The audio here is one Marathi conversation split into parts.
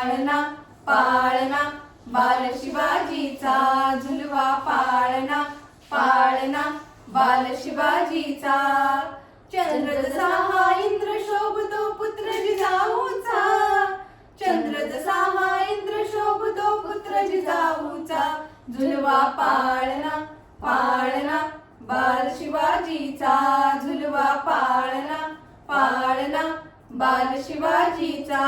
पाळणा पाळणा बाल शिवाजीचा झुलवा पाळणा पाळणा बाल शिवाजीचा चंद्र जसा हा इंद्र शोभतो पुत्र जिजाऊचा चंद्र जसा हा इंद्र शोभतो पुत्र जिजाऊचा झुलवा पाळणा पाळणा बाल शिवाजीचा झुलवा पाळणा पाळणा बाल शिवाजीचा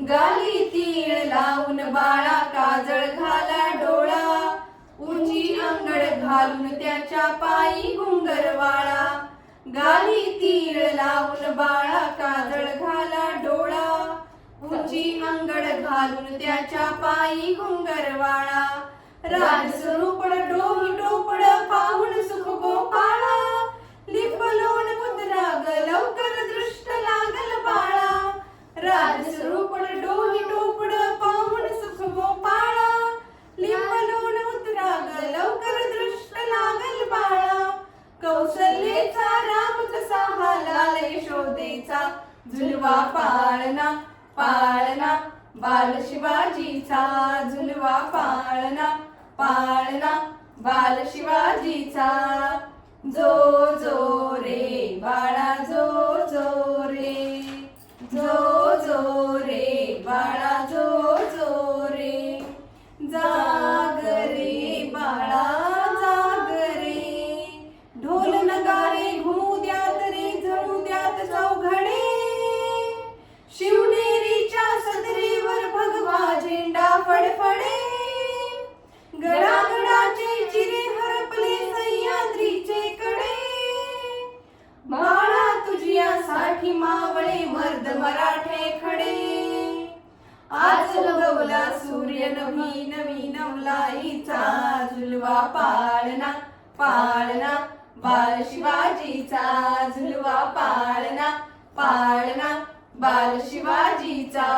गाली तीळ लावून बाळा काजळ घाला डोळा उंची अंगड घालून त्याच्या पायी घुंगरवाळा गाली तीळ लावून बाळा काजळ घाला डोळा उंची अंगड घालून त्याच्या पायी घुंगरवाळा राजस्वरूपड डोही टोपड पाहून सुख गोपाळा लिपलोण मुद्राग लवकर दृष्ट लागल बाळा राजस्वरूपड डोही टोपड पाहून सुख गोपाळा लिपलोण मुद्राग लवकर दृष्ट लागल बाळा कौशल्येचा राम तसा हा लाल यशोदेचा झुलवा पाळणा पाळणा बाल शिवाजीचा झुलवा पाळणा पाळणा बाल शिवाजीचा जो जो रे बाळा जो जो रे जो जो रे बाळा जो जो रे जाग रे बाळा जाग रे ढोल नगारे घुमू द्यात रे जणू द्यात चौघडे शिवनेरीच्या सदरेवर भगवा झेंडा फडफडे गडागडाचे चिरे हरपले सह्याद्रीचे कडे बाळा तुझ्यासाठी मावळे मर्द मराठे खडे आज उगवला सूर्य नवी नवी नवलाईचा झुलवा पाळणा पाळणा बाल शिवाजीचा झुलवा पाळणा पाळणा बाल शिवाजीचा